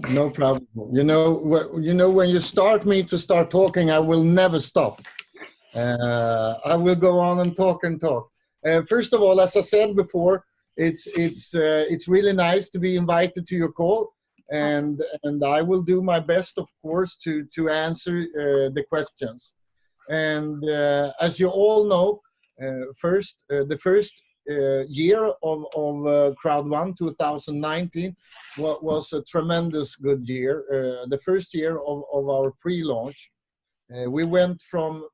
No problem. You know, when you start me to start talking, I will never stop. I will go on and talk and talk. First of all, as I said before, it's really nice to be invited to your call, and I will do my best, of course, to answer the questions. And as you all know, the first year of Crowd1 2019 was a tremendous good year. The first year of our pre-launch, we went from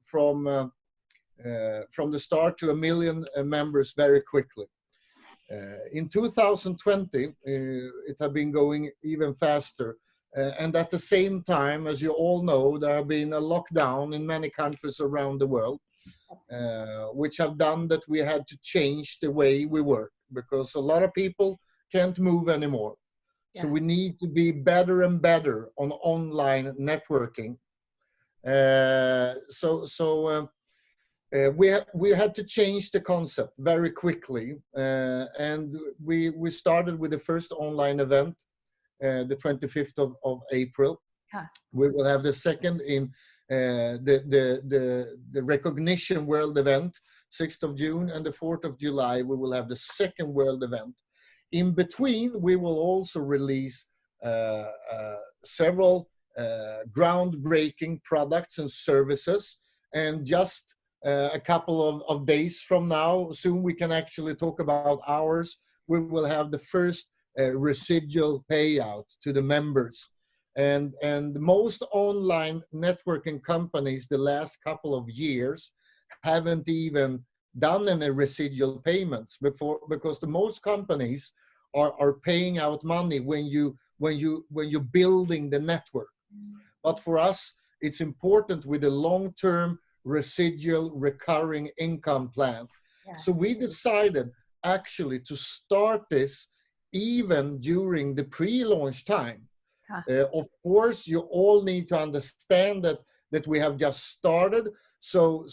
the start to 1 million members very quickly. In 2020, it had been going even faster. And at the same time, as you all know, there have been a lockdown in many countries around the world, which have done that we had to change the way we work, because a lot of people can't move anymore. Yeah. So we need to be better and better on online networking. We had to change the concept very quickly, and we started with the first online event, the 25th of April. Huh. We will have the second in the recognition world event, 6th of June, and the 4th of July. We will have the second world event. In between, we will also release several groundbreaking products and services, and just a couple of days from now, soon we can actually talk about ours, we will have the first residual payout to the members. And most online networking companies the last couple of years haven't even done any residual payments before, because the most companies are paying out money when you're building the network. But for us, it's important with a long-term residual recurring income plan. Yes. So we decided actually to start this even during the pre-launch time. Huh. Of course, you all need to understand that we have just started. So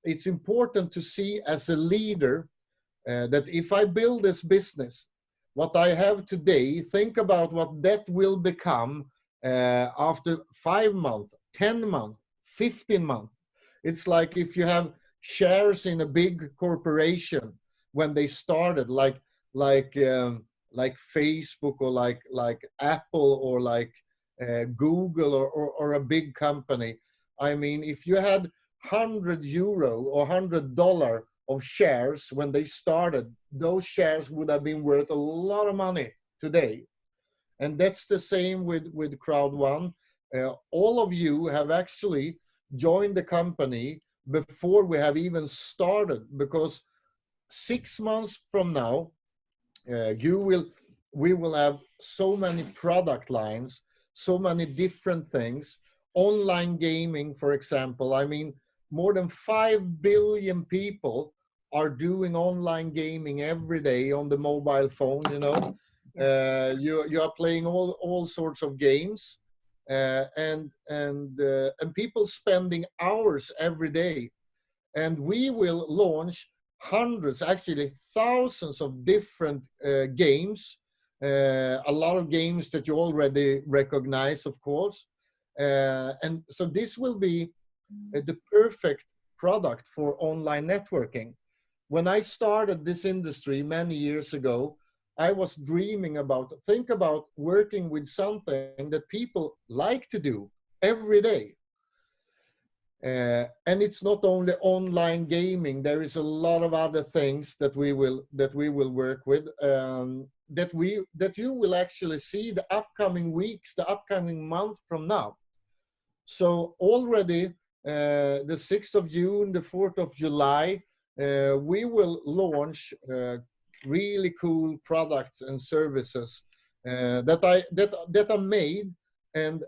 it's important to see as a leader that if I build this business, what I have today, think about what that will become after 5 months, 10 months, 15 months. It's like if you have shares in a big corporation when they started, like Facebook or like Apple or like Google or a big company. I mean, if you had €100 or $100 of shares when they started, those shares would have been worth a lot of money today. And that's the same with Crowd1. All of you have actually joined the company before we have even started, because 6 months from now, we will have so many product lines, so many different things. Online gaming, for example, I mean, more than 5 billion people are doing online gaming every day on the mobile phone, you know. You are playing all sorts of games, and people spending hours every day. And we will launch hundreds, actually thousands of different games, a lot of games that you already recognize, of course. And so this will be the perfect product for online networking. When I started this industry many years ago, I was dreaming about, think about working with something that people like to do every day. And it's not only online gaming. There is a lot of other things that we will work with, that you will actually see the upcoming weeks, the upcoming month from now. So already the 6th of June, the 4th of July, we will launch really cool products and services that are made and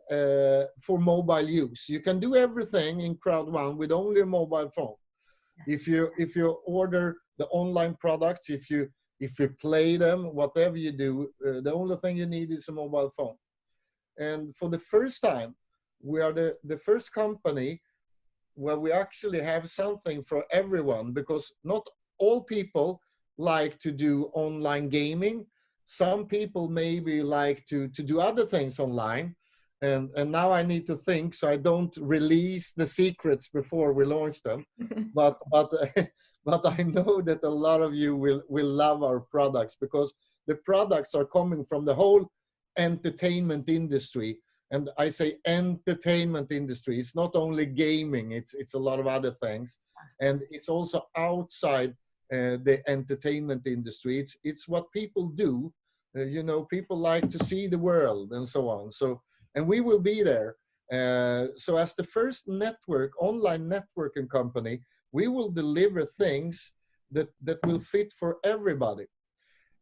for mobile use. You can do everything in Crowd1 with only a mobile phone. If you order the online products, if you play them, whatever you do, the only thing you need is a mobile phone. And for the first time, we are the first company where we actually have something for everyone, because not all people like to do online gaming. some people maybe like to do other things online. And now I need to think, so I don't release the secrets before we launch them. But but I know that a lot of you will love our products, because the products are coming from the whole entertainment industry. And I say entertainment industry. It's not only gaming. It's a lot of other things, and it's also outside the entertainment industry. It's what people do. You know, people like to see the world and so on. So, and we will be there. So as the first online networking company, we will deliver things that will fit for everybody.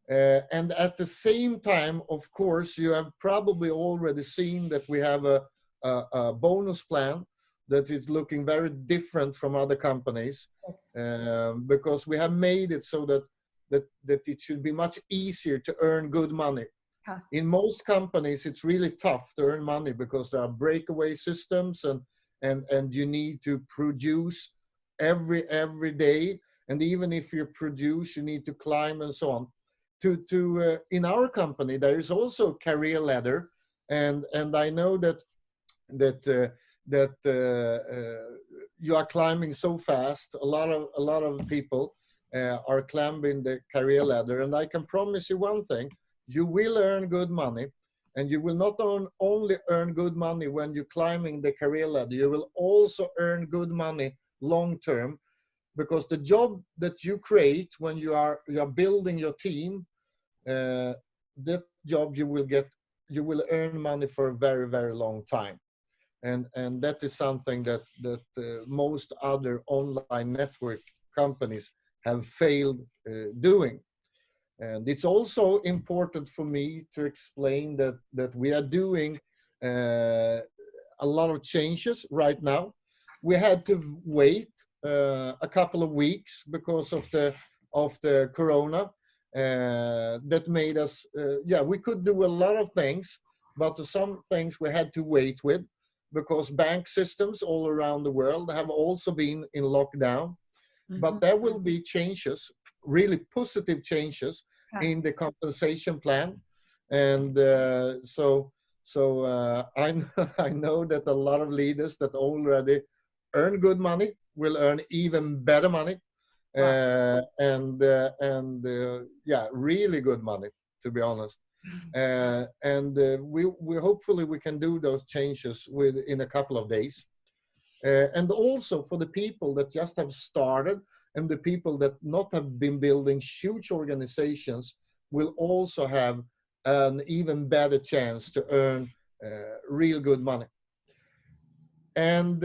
And at the same time, of course, you have probably already seen that we have a bonus plan that is looking very different from other companies. Yes. Because we have made it so that it should be much easier to earn good money. Huh. In most companies, it's really tough to earn money because there are breakaway systems, and you need to produce every day. And even if you produce, you need to climb and so on. In our company, there is also a career ladder, and I know that you are climbing so fast. A lot of people are climbing the career ladder, and I can promise you one thing: you will earn good money, and you will not only earn good money when you're climbing the career ladder. You will also earn good money long term. Because the job that you create when you are building your team, that job you will earn money for a very, very long time, and that is something that most other online network companies have failed doing. And it's also important for me to explain that we are doing a lot of changes right now. We had to wait a couple of weeks because of the corona. That made us, we could do a lot of things, but some things we had to wait with, because bank systems all around the world have also been in lockdown. Mm-hmm. But there will be changes, really positive changes, in the compensation plan. And I know that a lot of leaders that already earn good money will earn even better money. Really good money, to be honest. We hopefully we can do those changes in a couple of days. And also for the people that just have started, and the people that not have been building huge organizations, will also have an even better chance to earn real good money. And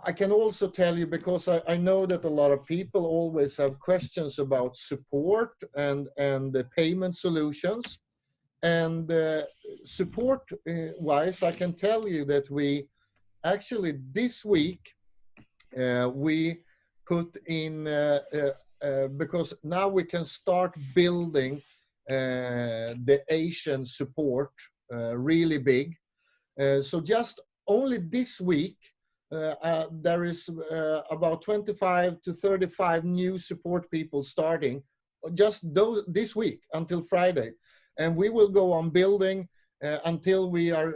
I can also tell you, because I know that a lot of people always have questions about support and the payment solutions. And support wise, I can tell you that we actually this week we put in because now we can start building the Asian support really big. So just only this week there is about 25 to 35 new support people starting just this week until Friday. And we will go on building until we are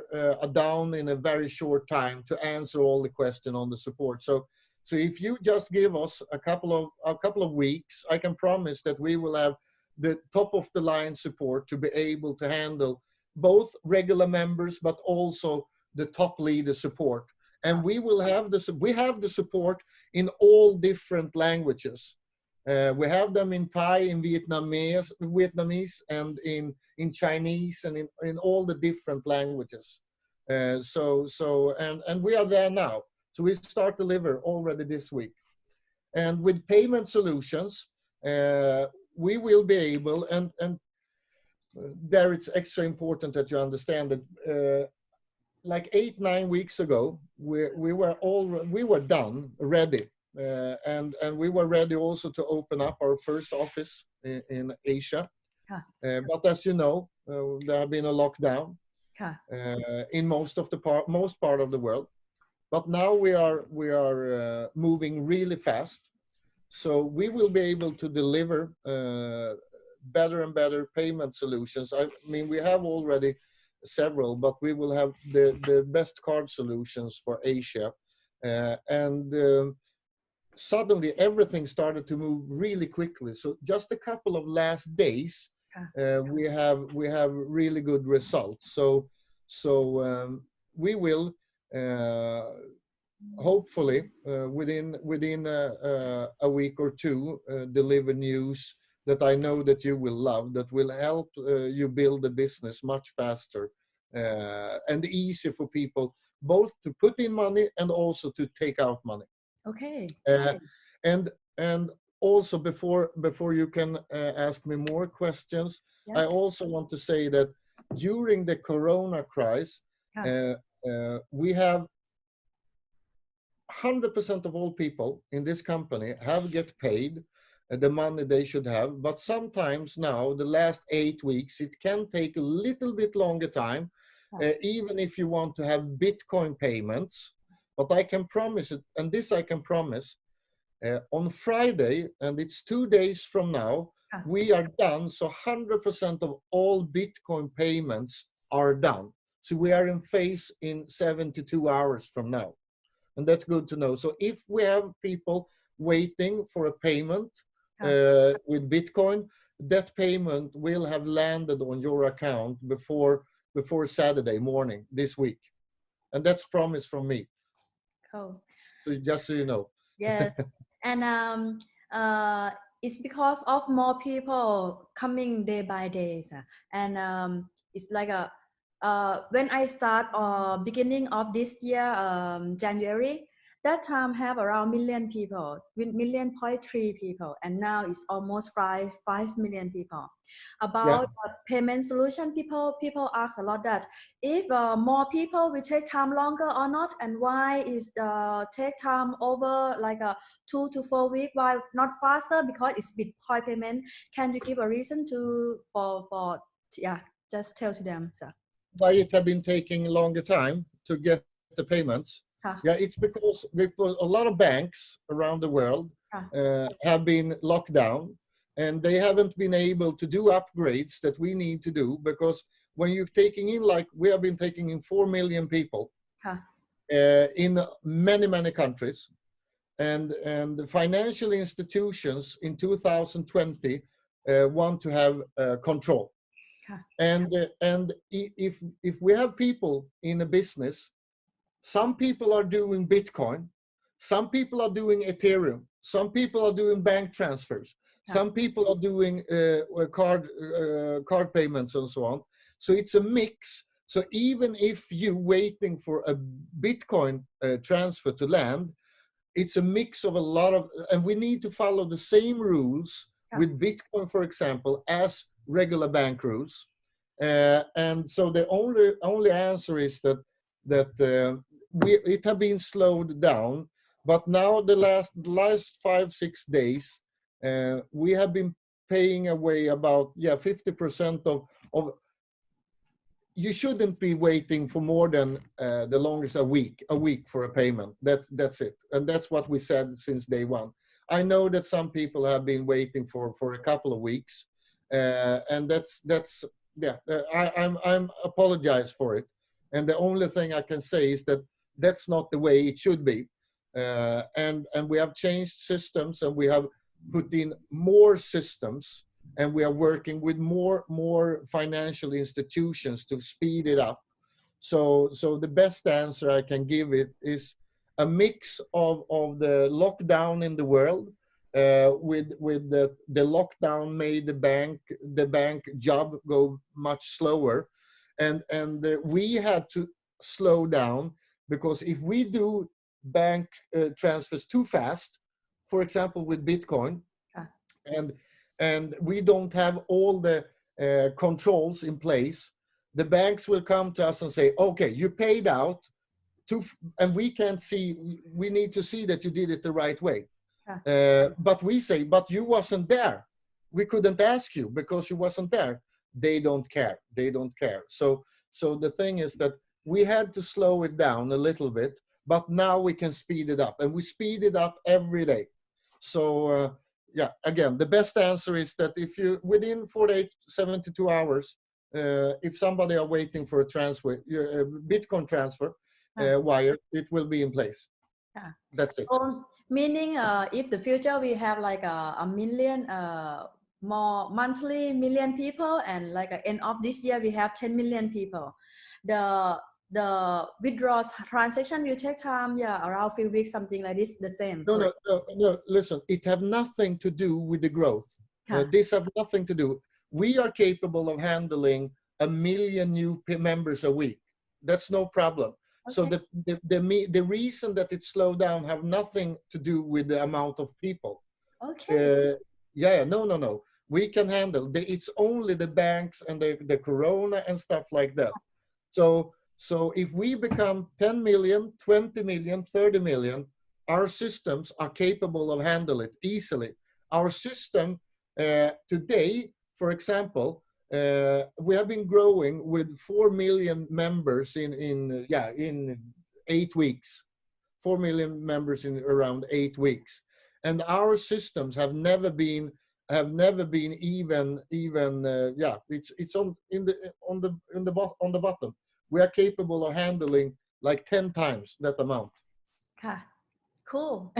down in a very short time to answer all the questions on the support. So if you just give us a couple of weeks, I can promise that we will have the top of the line support to be able to handle both regular members, but also the top leader support. And we will have we have the support in all different languages. We have them in Thai, in Vietnamese, and in Chinese, and in all the different languages. And we are there now. So we start deliver already this week. And with payment solutions, we will be able, and there it's extra important that you understand that like 8-9 weeks ago, we were done, ready. And we were ready also to open up our first office in Asia. Huh. But as you know, there have been a lockdown in most part of the world. But now we are moving really fast. So we will be able to deliver better and better payment solutions. I mean, we have already several, but we will have the best card solutions for Asia. Suddenly everything started to move really quickly. So just a couple of last days, we have really good results. So we will hopefully within a week or two deliver news that I know that you will love, that will help you build the business much faster and easy for people both to put in money and also to take out money. Okay. And also before you can ask me more questions, I also want to say that during the Corona crisis, we have 100% of all people in this company have get paid the money they should have, but sometimes now the last 8 weeks it can take a little bit longer time, even if you want to have Bitcoin payments. But I can promise it, and this I can promise, on Friday, and it's 2 days from now, we are done. So 100% of all Bitcoin payments are done. So we are in phase in 72 hours from now. And that's good to know. So if we have people waiting for a payment with Bitcoin, that payment will have landed on your account before Saturday morning this week. And that's promise from me. Cool. So just so you know. Yes. And it's because of more people coming day by day. And it's like when I start beginning of this year, January, that time have around million people, with 1.3 people, and now it's almost 5 million people. About payment solution, people ask a lot that if more people will take time longer or not, and why is take time over like 2 to 4 weeks, why not faster? Because it's Bitcoin payment. Can you give a reason for just tell to them, sir? Why it have been taking a longer time to get the payments? It's because a lot of banks around the world have been locked down, and they haven't been able to do upgrades that we need to do, because when you're taking in, like we have been taking in 4 million people in many countries, and the financial institutions in 2020 want to have control. And if we have people in a business, some people are doing Bitcoin, some people are doing Ethereum, some people are doing bank transfers, some people are doing card payments and so on. So it's a mix. So even if you're waiting for a Bitcoin transfer to land, it's a mix of a lot of, and we need to follow the same rules with Bitcoin, for example, as regular bank rules. And so the only answer is that it have been slowed down, but now the last 5-6 days we have been paying away about 50% of. You shouldn't be waiting for more than the longest a week for a payment. That's it, and that's what we said since day one. I know that some people have been waiting for a couple of weeks, and I'm apologize for it. And the only thing I can say is that that's not the way it should be. And we have changed systems, and we have put in more systems, and we are working with more financial institutions to speed it up. So the best answer I can give it is a mix of the lockdown in the world, with the lockdown made the bank job go much slower, and we had to slow down, because if we do bank transfers too fast, for example with Bitcoin, and we don't have all the controls in place, the banks will come to us and say, okay, you paid out and we can't see, we need to see that you did it the right way. But we say, but you wasn't there. We couldn't ask you because you wasn't there. They don't care. They don't care. So the thing is that we had to slow it down a little bit, but now we can speed it up, and we speed it up every day. So yeah, again, the best answer is that if you within 48, 72 hours, if somebody are waiting for a transfer, Bitcoin transfer wire, it will be in place. That's it. So, meaning if the future we have like a million more monthly million people, and like at end of this year we have 10 million people, the withdrawal transaction will take time, yeah, around few weeks, something like this, the same. No, listen, it have nothing to do with the growth. This have nothing to do. We are capable of handling 1 million new members a week. That's no problem. Okay. So the reason that it slowed down have nothing to do with the amount of people. Okay. Yeah, no. We can handle. It's only the banks and the corona and stuff like that. So if we become 10 million, 20 million, 30 million, our systems are capable of handling it easily. Our system today, for example, we have been growing with 4 million members in 8 weeks. 4 million members in around 8 weeks, and our systems have never been even it's on the bottom. We are capable of handling like 10 times that amount. Cool.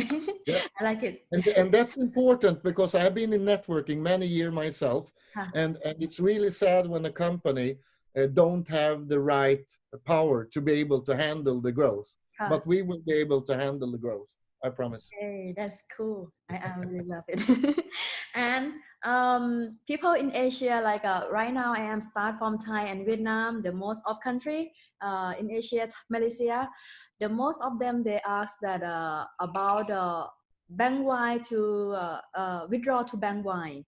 Yeah. I like it. And that's important because I have been in networking many years myself, and it's really sad when a company don't have the right power to be able to handle the growth. But we will be able to handle the growth. I promise. Hey, that's cool. I really love it. And people in Asia, like right now, I am start from Thai and Vietnam, the most of country in Asia, Malaysia. The most of them, they ask that about bank wide to withdraw to bank wide.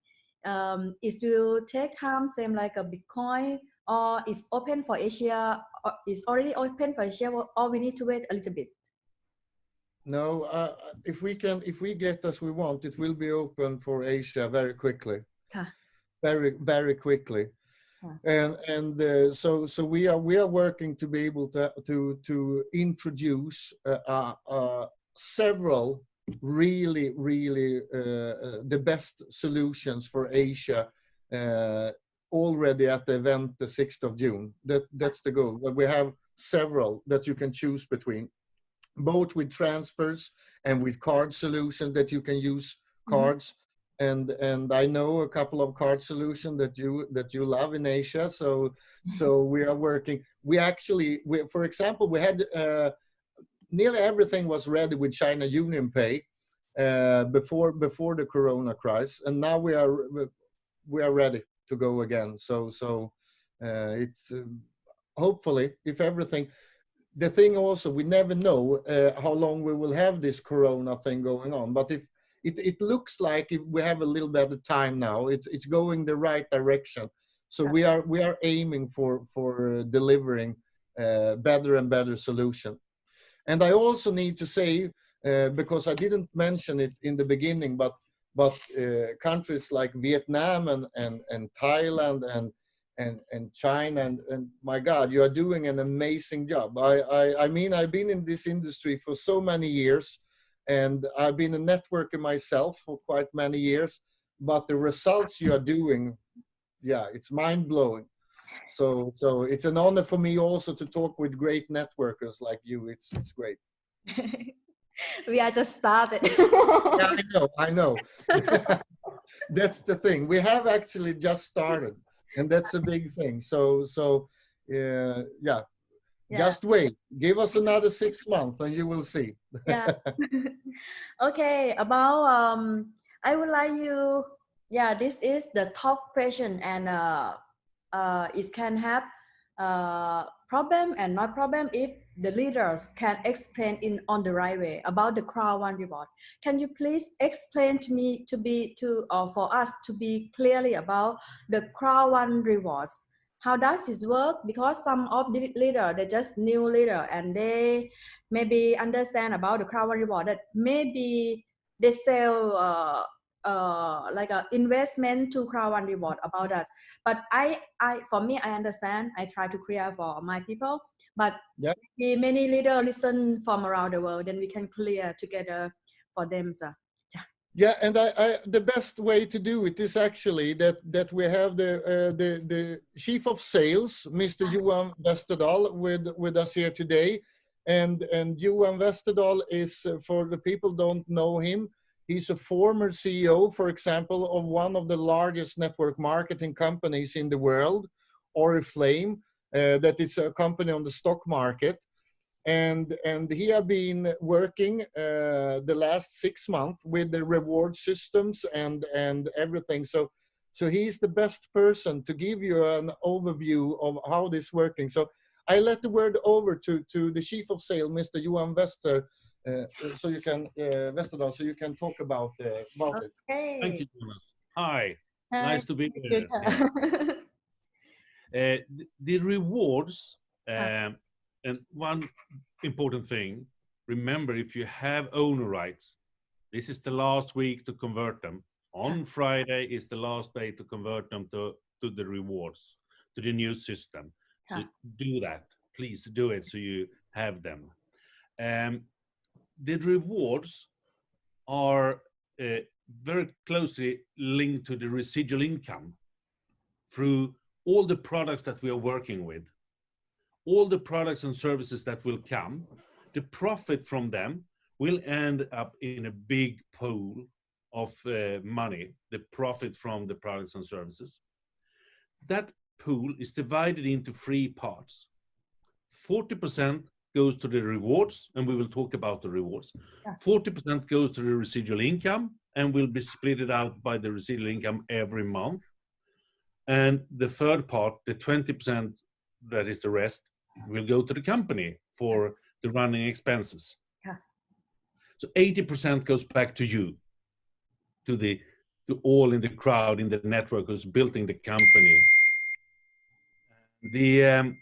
It will take time, same like a Bitcoin, or it's open for Asia, or it's already open for Asia, or we need to wait a little bit. No, if we get as we want, it will be open for Asia very quickly, very quickly. So we are working to be able to introduce several really the best solutions for Asia already at the event the 6th of June. That's the goal. But we have several that you can choose between, both with transfers and with card solutions that you can use cards. And I know a couple of card solutions that you love in Asia. So we are working. For example, we had nearly everything was ready with China Union Pay before the Corona crisis, and now we are ready to go again. So it's hopefully, if everything. The thing also, we never know how long we will have this Corona thing going on. But if it looks like if we have a little bit of time now, it's going the right direction. So we are aiming for delivering better and better solution. And I also need to say, because I didn't mention it in the beginning, but countries like Vietnam and Thailand and China and my God, you are doing an amazing job. I mean, I've been in this industry for so many years, and I've been a networker myself for quite many years, but the results you are doing, yeah, it's mind-blowing. So it's an honor for me also to talk with great networkers like you. It's great. We are just started. Yeah, I know. That's the thing. We have actually just started. And that's a big thing. So yeah. Just wait. Give us another 6 months and you will see. Yeah. Okay. About I would like you. Yeah, this is the top question, and it can have problem and not problem if the leaders can explain on the right way about the Crowd1 reward. Can you please explain to me for us to be clearly about the Crowd1 rewards? How does this work? Because some of the leader, they're just new leader, and they maybe understand about the Crowd1 reward, that maybe they sell like a investment to Crowd1 reward about that. But for me, I understand. I try to clear for my people, but many leaders listen from around the world, then we can clear together for them. So, Yeah, and the best way to do it is actually that we have the chief of sales, Mr. Johan Westerdahl, with us here today, and Johan Westerdahl is, for the people don't know him, he's a former CEO, for example, of one of the largest network marketing companies in the world, Oriflame, that is a company on the stock market. And he have been working the last 6 months with the reward systems and everything. So he's the best person to give you an overview of how this is working. So I let the word over to the chief of sales, Mr. Johan so you can Westerdahl, so you can talk about it. Thank you, Jonas. Hi, Hi. nice to be here. The rewards, and one important thing, remember, if you have owner rights, this is the last week to convert them. On Friday is the last day to convert them to the rewards, to the new system. So do that, please do it so you have them. The rewards are very closely linked to the residual income through all the products that we are working with. All the products and services that will come, the profit from them will end up in a big pool of money, the profit from the products and services. That pool is divided into 3 parts. 40% goes to the rewards, and we will talk about the rewards. 40% goes to the residual income, and will be split out by the residual income every month. And the third part, the 20%, that is the rest, will go to the company for the running expenses. So 80% goes back to you, to all in the crowd, in the network who's building the company. The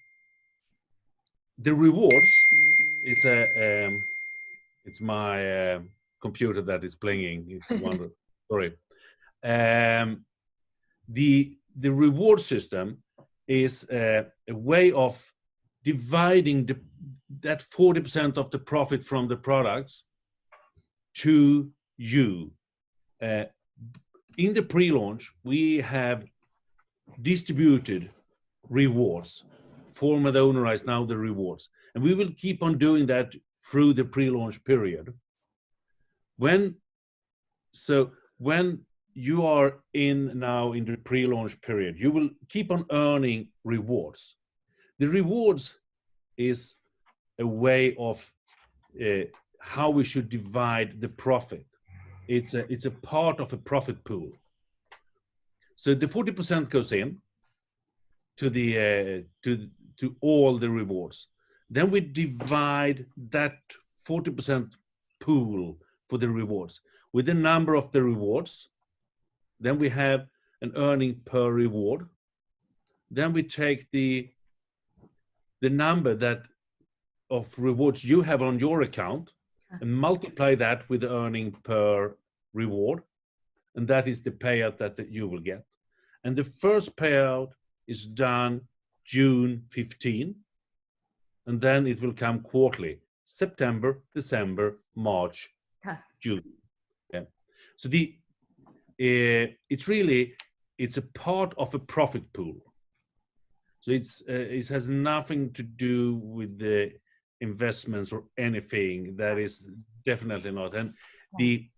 rewards is it's my computer that is playing. Sorry. The reward system is a way of dividing that 40% of the profit from the products to you. In the pre-launch, we have distributed rewards. Format ownerized now the rewards. And we will keep on doing that through the pre-launch period. When you are now in the pre-launch period, you will keep on earning rewards. The rewards is a way of how we should divide the profit. It's a part of a profit pool. So the 40% goes in to all the rewards. Then we divide that 40% pool for the rewards with the number of the rewards. Then we have an earning per reward. Then we take the number of rewards you have on your account and multiply that with the earning per reward. And that is the payout that you will get. And the first payout is done June 15. And then it will come quarterly, September, December, March, June. Yeah. So it's a part of a profit pool. So it has nothing to do with the investments or anything. That is definitely not. And the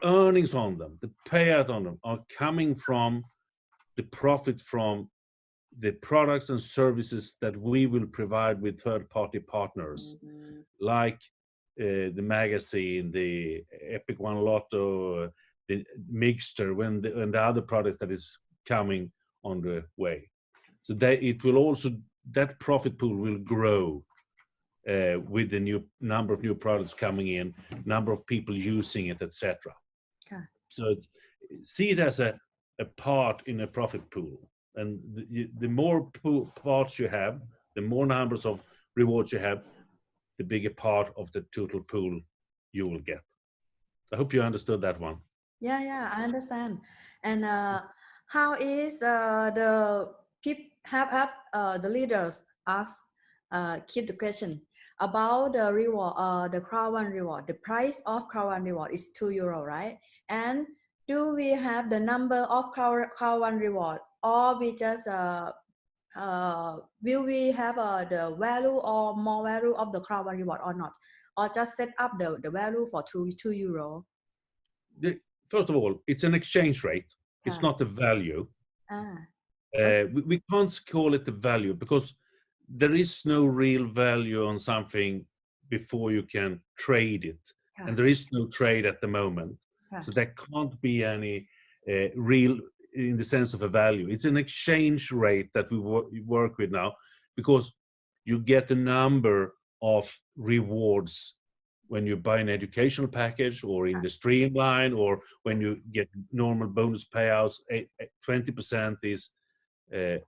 earnings on them, the payout on them, are coming from the profit from the products and services that we will provide with third-party partners, like the magazine, the Epic One Lotto, the mixture, and the other products that is coming on the way. So that profit pool will grow with the new number of new products coming in, number of people using it, etc. So see it as a part in a profit pool. And the more parts you have, the more numbers of rewards you have, the bigger part of the total pool you will get. I hope you understood that one. Yeah, I understand. And how is the people have the leaders ask keep the question? about the reward, the Crowd1 reward. The price of Crowd1 reward is €2, right? And do we have the number of Crowd1 reward, or we just will we have the value or more value of the Crowd1 reward or not, or just set up the value for €2? First of all, it's an exchange rate. It's not a value. We can't call it the value because there is no real value on something before you can trade it, and there is no trade at the moment. So there can't be any real, in the sense of a value. It's an exchange rate that we work with now, because you get a number of rewards when you buy an educational package, or in the streamline, or when you get normal bonus payouts. 20% is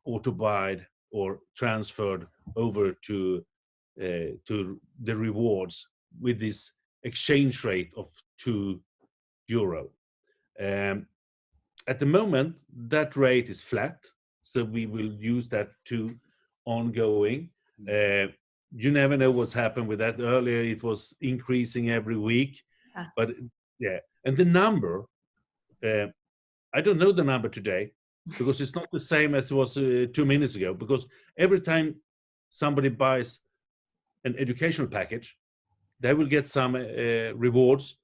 auto-buyed or transferred over to the rewards with this exchange rate of €2. At the moment, that rate is flat, so we will use that to ongoing. You never know what's happened with that. Earlier, it was increasing every week, but yeah. And the number, I don't know the number today, because it's not the same as it was 2 minutes ago. Because every time somebody buys an educational package, they will get some rewards,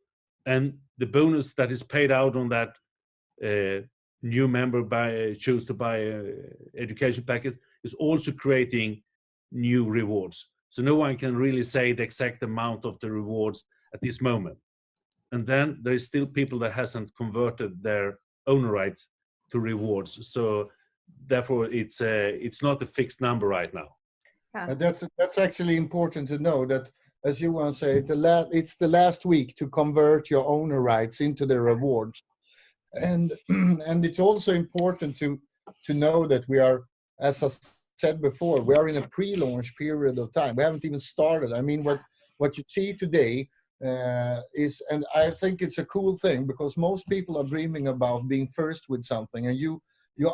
and the bonus that is paid out on that new member choose to buy education package is also creating new rewards. So no one can really say the exact amount of the rewards at this moment. And then there is still people that hasn't converted their owner rights to rewards. So therefore, it's not a fixed number right now. That's actually important to know that, as you want to say, it's the last week to convert your owner rights into the rewards. And it's also important to know that we are, as I said before, we are in a pre-launch period of time. We haven't even started. I mean, what you see today is, and I think it's a cool thing, because most people are dreaming about being first with something, and you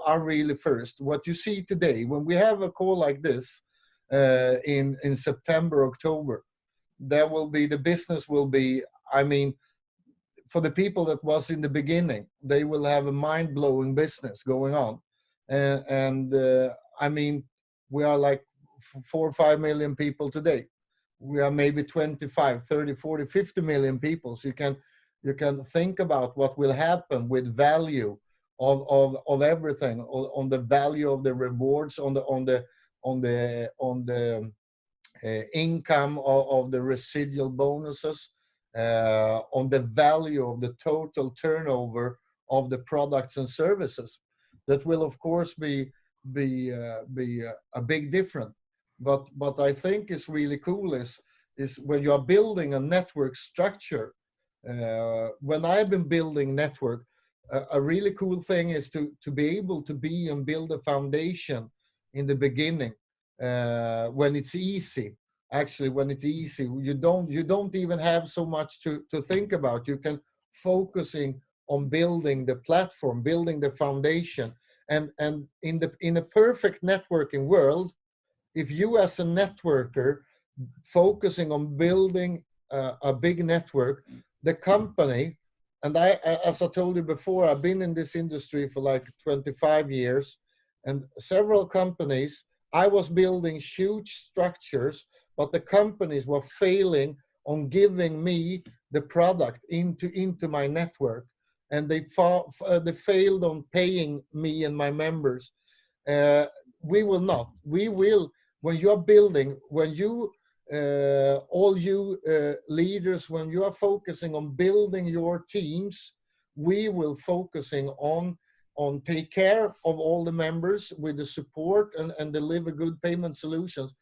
are really first. What you see today, when we have a call like this in September, October, the business will be, I mean, for the people that was in the beginning, they will have a mind-blowing business going on. I mean, we are like 4 or 5 million people today. We are maybe 25, 30, 40, 50 million people. So you can think about what will happen with value of everything, on the value of the rewards, on the income of the residual bonuses, on the value of the total turnover of the products and services. That will, of course, be a big difference. But I think is really cool is when you are building a network structure. When I've been building network, a really cool thing is to be able to build a foundation in the beginning, when it's easy. Actually, when it's easy, you don't even have so much to think about. You can focusing on building the platform, building the foundation, and in a perfect networking world, if you as a networker focusing on building a big network, the company, and as I told you before, I've been in this industry for like 25 years, and several companies, I was building huge structures, but the companies were failing on giving me the product into my network, and they failed on paying me and my members. We will not. We will, when you are building, when you, all you leaders, when you are focusing on building your teams, we will focusing on take care of all the members with the support and deliver good payment solutions.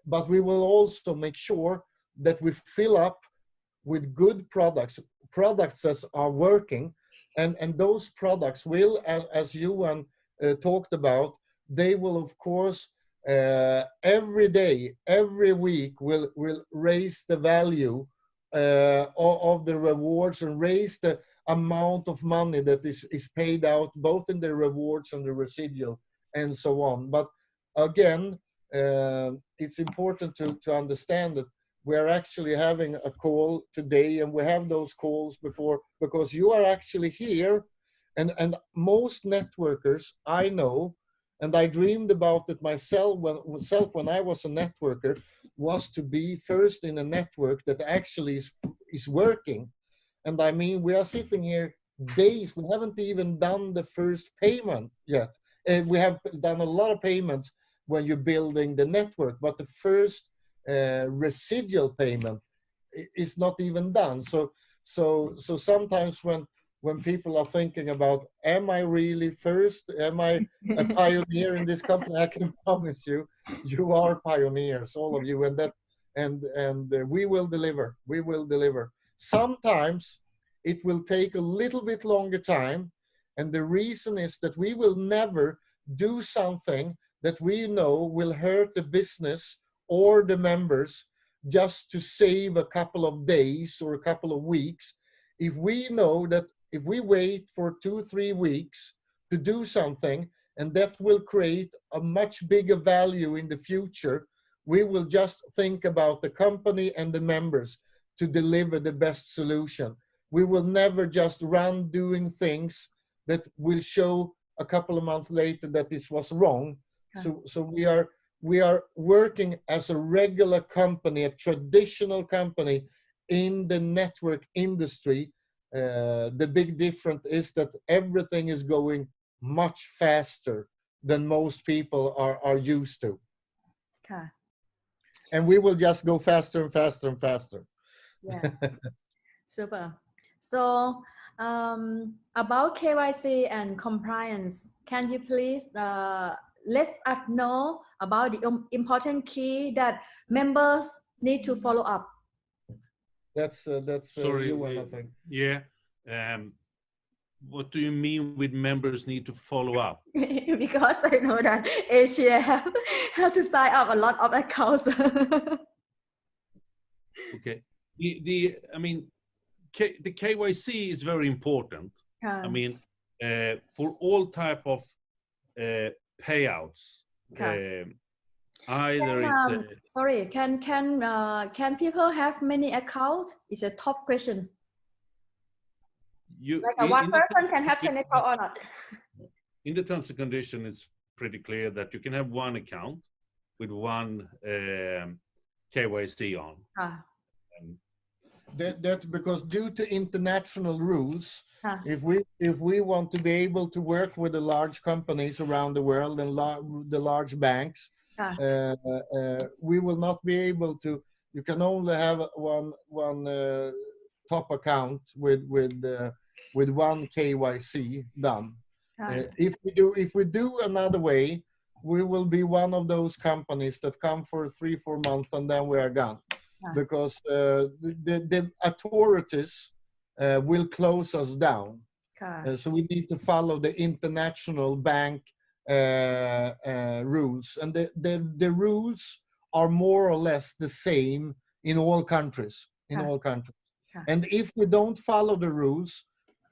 But we will also make sure that we fill up with good products that are working, and those products will, as Johan talked about, they will, of course, every day, every week will raise the value of the rewards, and raise the amount of money that is paid out, both in the rewards and the residual and so on. But again, it's important to understand we're actually having a call today, and we have those calls before, because you are actually here. And most networkers I know, and I dreamed about it myself when I was a networker, was to be first in a network that actually is working. And I mean, we are sitting here days, we haven't even done the first payment yet. And we have done a lot of payments when you're building the network, but the first residual payment is not even done. So sometimes when people are thinking about, am I really first? Am I a pioneer in this company? I can promise you, you are pioneers, all of you, and we will deliver. We will deliver. Sometimes it will take a little bit longer time, and the reason is that we will never do something that we know will hurt the business or the members just to save a couple of days or a couple of weeks. If we know that if we wait for 2-3 weeks to do something, and that will create a much bigger value in the future, we will just think about the company and the members to deliver the best solution. We will never just run doing things that will show a couple of months later that this was wrong. So we are working as a regular company, a traditional company in the network industry. The big difference is that everything is going much faster than most people are used to. Okay. And we will just go faster and faster and faster. Yeah. Super. So about KYC and compliance, can you please let us know about the important key that members need to follow up? That's Sorry, you, I think. yeah. What do you mean with members need to follow up? Because I know that Asia have to sign up a lot of accounts. Okay. I mean, the KYC is very important. I mean, for all type of payouts, either it's sorry, can people have many accounts? It's a top question. Like one person can have 10 accounts or not? In the terms and conditions, it's pretty clear that you can have one account with one KYC on. That because due to international rules, if we want to be able to work with the large companies around the world and the large banks, we will not be able to. You can only have one top account with one KYC done. If we do another way, we will be one of those companies that come for 3-4 months and then we are done. Because the authorities will close us down. So we need to follow the international bank rules. And the rules are more or less the same in all countries. And if we don't follow the rules,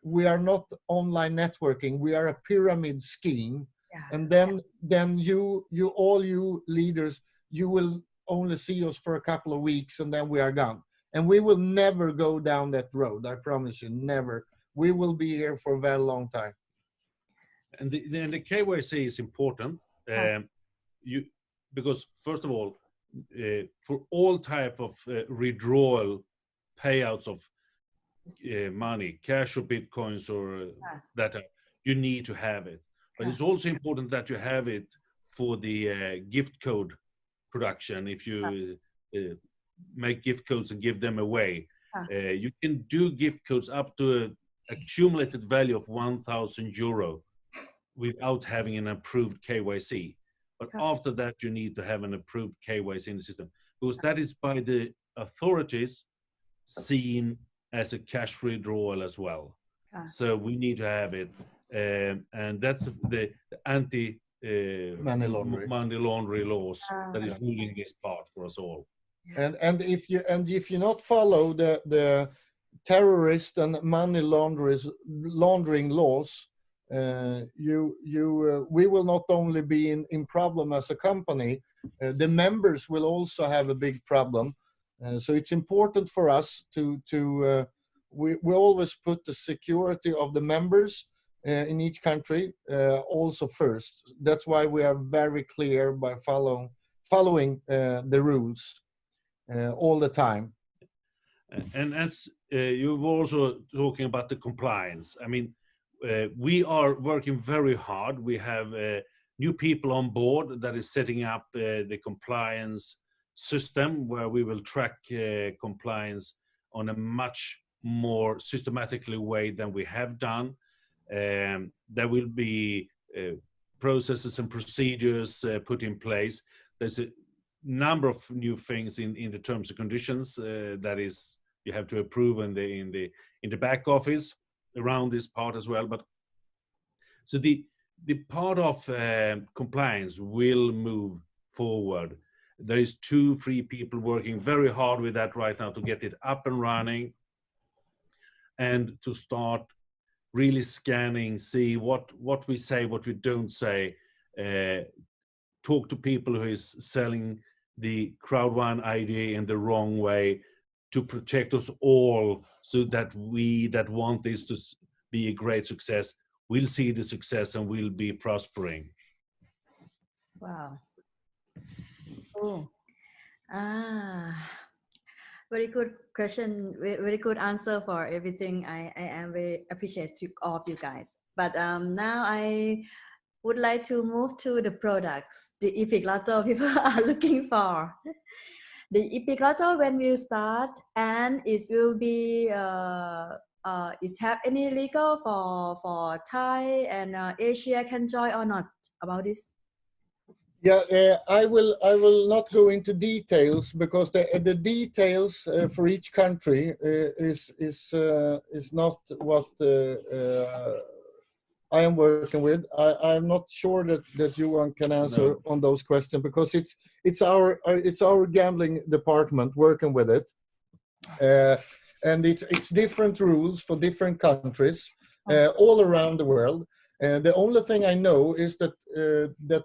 we are not online networking. We are a pyramid scheme. And then all you leaders, you will only see us for a couple of weeks and then we are gone. And we will never go down that road. I promise you, never. We will be here for a very long time. And the KYC is important. Because first of all, for all type of withdrawal payouts of money, cash or bitcoins or that, you need to have it. But it's also important that you have it for the gift code production. If you make gift codes and give them away, you can do gift codes up to an accumulated value of 1,000 euro without having an approved KYC. But after that, you need to have an approved KYC in the system, because that is by the authorities seen as a cash withdrawal as well. So we need to have it, and that's the anti money laundering laws that is ruling this part for us all. And if you not follow the terrorist and money laundering laws, we will not only be in problem as a company, the members will also have a big problem, So it's important for us we always put the security of the members in each country also first. That's why we are very clear by following the rules all the time. And as you were also talking about the compliance, I mean, we are working very hard. We have new people on board that is setting up the compliance system where we will track compliance on a much more systematically way than we have done. There will be processes and procedures put in place. There's a number of new things in the terms and conditions that is you have to approve in the back office around this part as well. But so the part of compliance will move forward. There is 2-3 people working very hard with that right now to get it up and running and to start really scanning, see what we say, what we don't say, talk to people who is selling the Crowd1 idea in the wrong way, to protect us all, so that we that want this to be a great success will see the success and will be prospering. Wow. Oh. Very good question. Very good answer for everything. I am very appreciative of you guys. But now I would like to move to the products, the Epic Lotto people are looking for. The Epic Lotto, when we start, and it will be is have any legal for Thai and Asia can join or not about this? Yeah, I will not go into details because the details for each country is not what I am working with. I'm not sure that Johan can answer on those questions because it's our gambling department working with it, and it's different rules for different countries all around the world. The only thing I know is that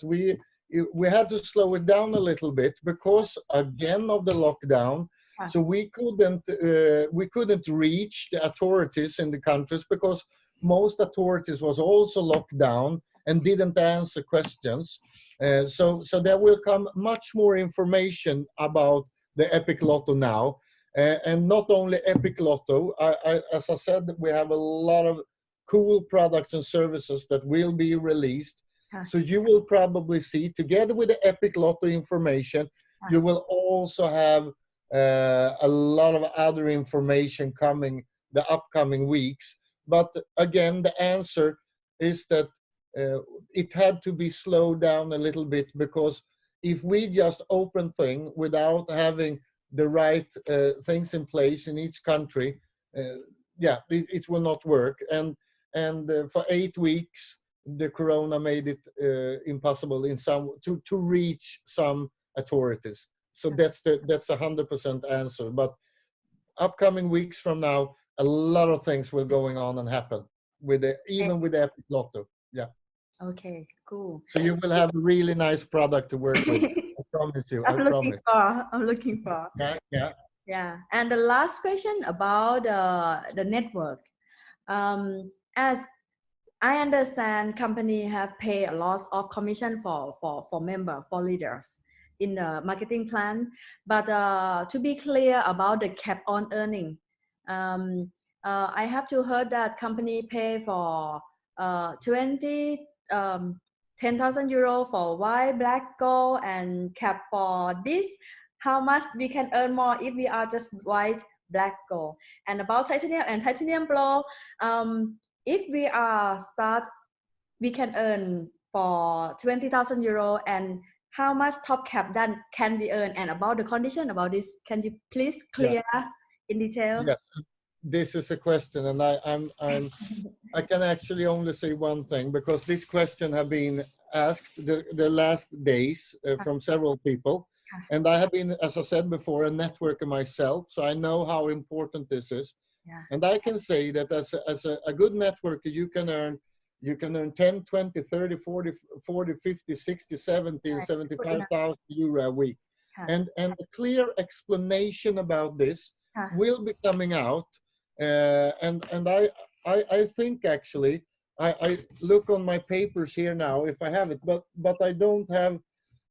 we had to slow it down a little bit because again of the lockdown. So we couldn't reach the authorities in the countries because most authorities was also locked down and didn't answer questions. So there will come much more information about the Epic Lotto now, and not only Epic Lotto. As I said, we have a lot of cool products and services that will be released. So you will probably see, together with the Epic Lotto information, you will also have a lot of other information coming the upcoming weeks. But again, the answer is that it had to be slowed down a little bit, because if we just open things without having the right things in place in each country, it will not work. And for 8 weeks, the corona made it impossible to reach some authorities. So that's the 100% answer. But upcoming weeks from now, a lot of things will going on and happen even with the Epic Lotto. Yeah. Okay, cool. So you will have a really nice product to work with. I promise you. I'm looking for. Yeah. And the last question about the network. As I understand, company have paid a lot of commission for member, for leaders in the marketing plan. But to be clear about the cap on earning, I have to heard that company pay for 10,000 euro for white, black, gold, and cap for this. How much we can earn more if we are just white, black, gold? And about titanium and titanium pro, if we are start, we can earn for 20,000 euro, and how much top cap then can we earn? And about the condition about this, can you please clear in detail? Yes, this is a question, and I can actually only say one thing, because this question have been asked the last days from several people, and I have been, as I said before, a networker myself, so I know how important this is. And I can say that as a good networker, you can earn 10, 20, 30, 40, 50, 60, 70, and 75,000 euro a week. and a clear explanation about this will be coming out. And I think actually, I look on my papers here now if I have it, but I don't have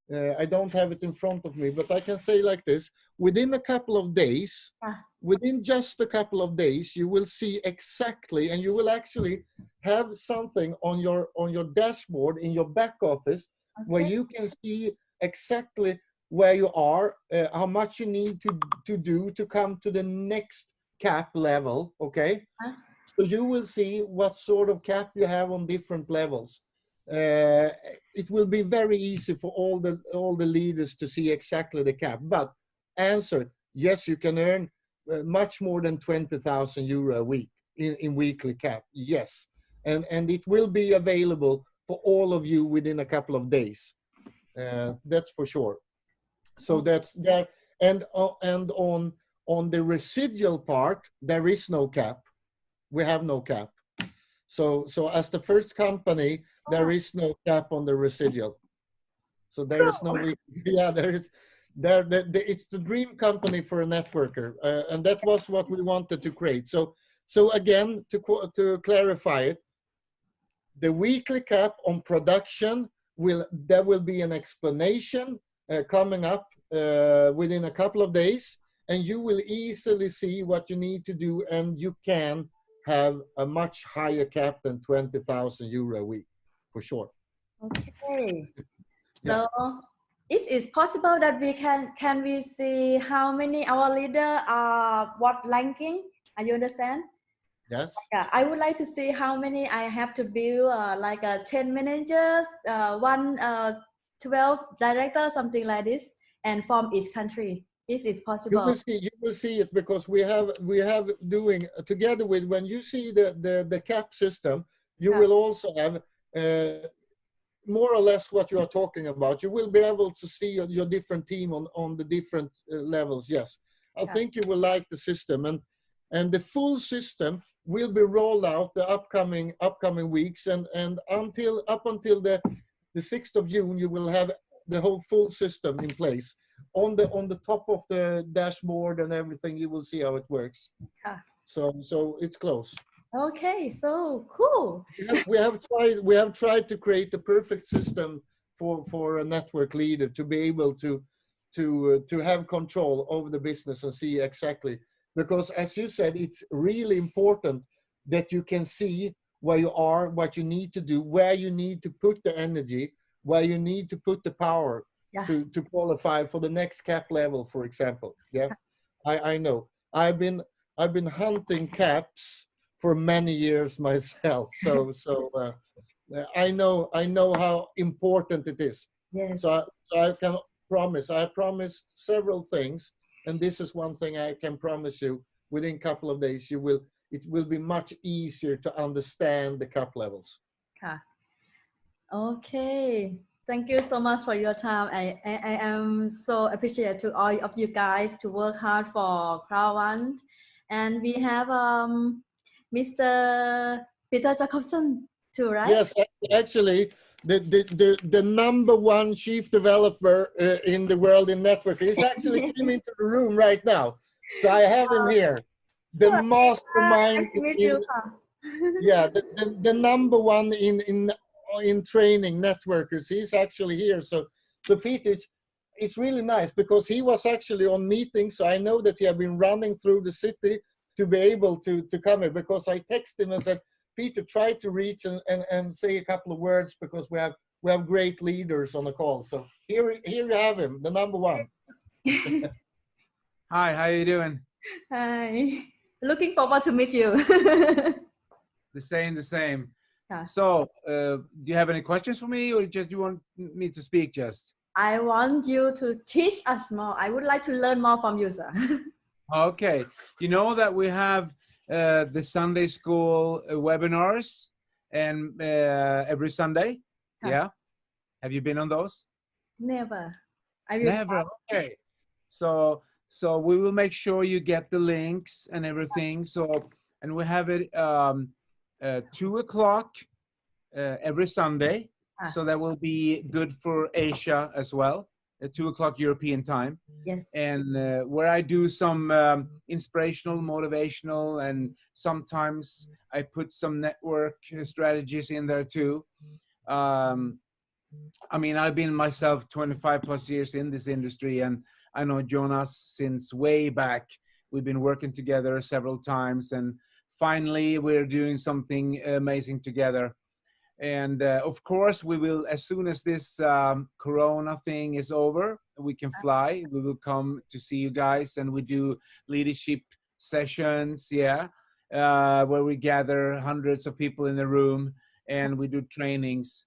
it in front of me. But I can say like this: within a couple of days, within just a couple of days, you will see exactly, and you will actually have something on your dashboard in your back office where you can see exactly where you are, how much you need to do to come to the next cap level. Okay, so you will see what sort of cap you have on different levels. It will be very easy for all the leaders to see exactly the cap. But answer: yes, you can earn much more than 20,000 euro a week in weekly cap. Yes, and it will be available for all of you within a couple of days. That's for sure. So that's there. And on the residual part, there is no cap. We have no cap. So as the first company, there is no cap on the residual. So there is no, yeah, there is, it's the dream company for a networker, and that was what we wanted to create. So again, to clarify it, the weekly cap on production there will be an explanation coming up within a couple of days, and you will easily see what you need to do, and you can have a much higher cap than 20,000 euro a week, for sure. Okay. So is it possible that we can we see how many our leader are what ranking? Are you understand? Yes. Yeah, I would like to see how many I have to build, like 10 managers, 12 directors, something like this, and from each country. Is it possible? You will see it, because we have doing together with, when you see the cap system, you will also have more or less what you are talking about. You will be able to see your different team on the different levels. Yes, I think you will like the system, and the full system will be rolled out the upcoming weeks, and up until the 6th of June, you will have the whole full system in place. On the top of the dashboard and everything, you will see how it works. So it's close. Okay, so cool. We have tried to create the perfect system for a network leader to be able to have control over the business and see exactly, because as you said, it's really important that you can see where you are, what you need to do, where you need to put the energy, where you need to put the power to qualify for the next cap level, for example. Yeah, I know. I've been hunting caps for many years myself, so I know how important it is. Yes. So I can promise. I promised several things, and this is one thing I can promise you. Within a couple of days, it will be much easier to understand the cap levels. Okay. Thank you so much for your time. I am so appreciative to all of you guys to work hard for Crowd1. And we have Mr. Peter Jacobson too, right? Yes, actually, the number one chief developer in the world in networking is actually came into the room right now. So I have him here. The mastermind. Yeah, the number one in training networkers. He's actually here. So Peter, it's really nice, because he was actually on meetings. So I know that he had been running through the city to be able to come here, because I texted him and said, Peter, try to reach and say a couple of words, because we have great leaders on the call. So here you have him, the number one. Hi, how you doing? Hi. Looking forward to meet you. The same. So, do you have any questions for me, or just you want me to speak just? I want you to teach us more. I would like to learn more from you, sir. Okay. You know that we have the Sunday school webinars and every Sunday? Yeah. Have you been on those? Never. Never. Okay. So we will make sure you get the links and everything. So, and we have it 2 o'clock every Sunday. So that will be good for Asia as well. at 2 o'clock European time. Yes. And where I do some inspirational, motivational, and sometimes I put some network strategies in there too. I mean, I've been myself 25 plus years in this industry, and I know Jonas since way back. We've been working together several times, and finally we're doing something amazing together. And of course, we will, as soon as this Corona thing is over, we can fly. We will come to see you guys, and we do leadership sessions, yeah, where we gather hundreds of people in the room, and we do trainings.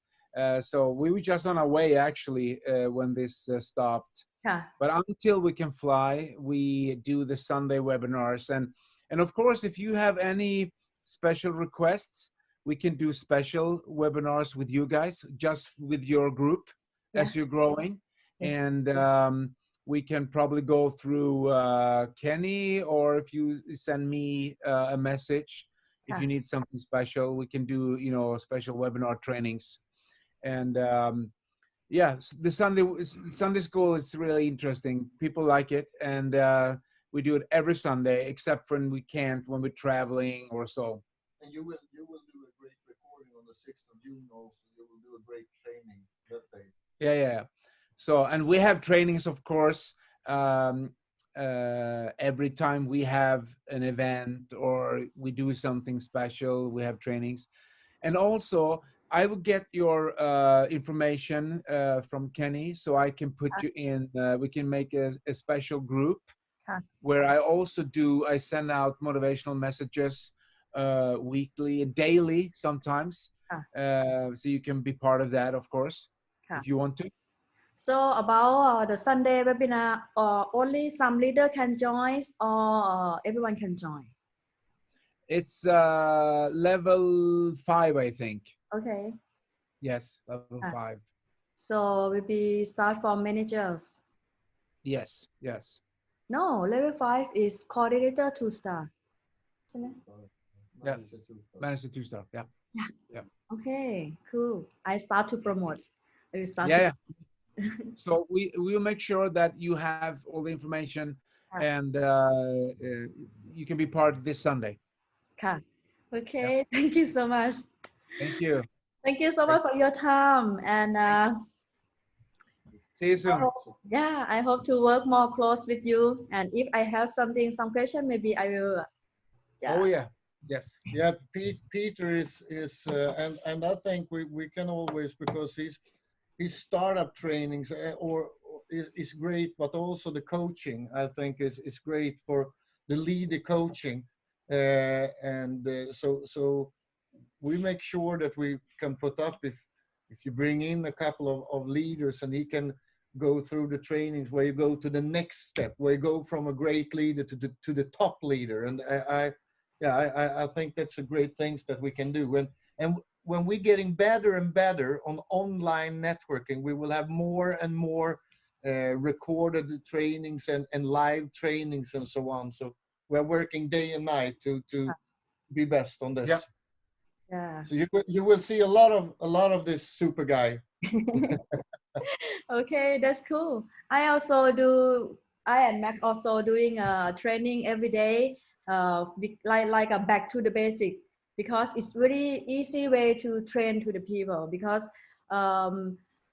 So we were just on our way, actually, when this stopped. Yeah. But until we can fly, we do the Sunday webinars. And of course, if you have any special requests, we can do special webinars with you guys, just with your group as you're growing. Yes. And we can probably go through Kenny, or if you send me a message, if you need something special, we can do, you know, special webinar trainings. And yeah, the Sunday school is really interesting. People like it, and we do it every Sunday, except when we can't, when we're traveling or so. And you will do a great recording on the 6th of June also. You will do a great training that day. Yeah. So, and we have trainings, of course, every time we have an event or we do something special, we have trainings. And also, I will get your information from Kenny, so I can put you in, we can make a special group where I also do, I send out motivational messages weekly, daily sometimes. So you can be part of that, of course, if you want to. So about the Sunday webinar, only some leader can join, or everyone can join? It's level 5, I think. Okay. Yes, level 5. So will be start from managers? Yes. No, level 5 is coordinator 2-star. Yeah, manager 2-star. Yeah. Okay, cool. I start to promote. I will start Yeah. So we will make sure that you have all the information, and you can be part of this Sunday. Okay, thank you so much. Thank you. Thank you so much for your time, and see you soon. I hope to work more close with you. And if I have some question, maybe I will. Oh yeah, yes. Yeah, Peter is and I think we can always, because his startup trainings is great, but also the coaching I think is great for the leader coaching, so we make sure that we can put up, if you bring in a couple of leaders, and he can go through the trainings where you go to the next step, where you go from a great leader to the top leader. And I think that's a great things that we can do. And when we're getting better and better on online networking, we will have more and more recorded trainings and live trainings and so on. So we're working day and night to be best on this. Yeah. So you will see a lot of this super guy. Okay, that's cool. I and Mac also doing training every day, like a back to the basic, because it's really easy way to train to the people, because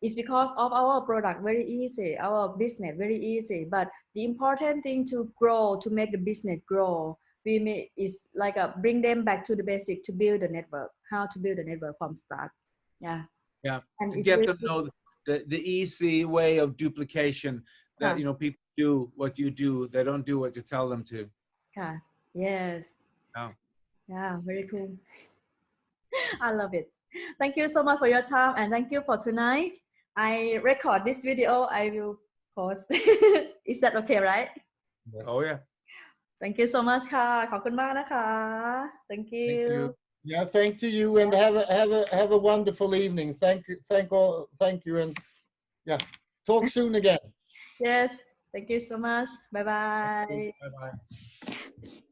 it's because of our product very easy, our business very easy. But the important thing to grow, to make the business grow, is like bring them back to the basic, to build a network, how to build a network from start. Yeah. And to get them know the easy way of duplication, that people do what you do, they don't do what you tell them to. Yes. Yeah, very cool. I love it. Thank you so much for your time, and thank you for tonight. I record this video, I will post. Is that okay, right? Yes. Oh yeah. Thank you so much ค่ะ ขอบคุณมากนะคะ Thank you. Yeah, thank to you, and have a wonderful evening. Thank you, and talk soon again. Yes, thank you so much. Bye bye. Bye bye.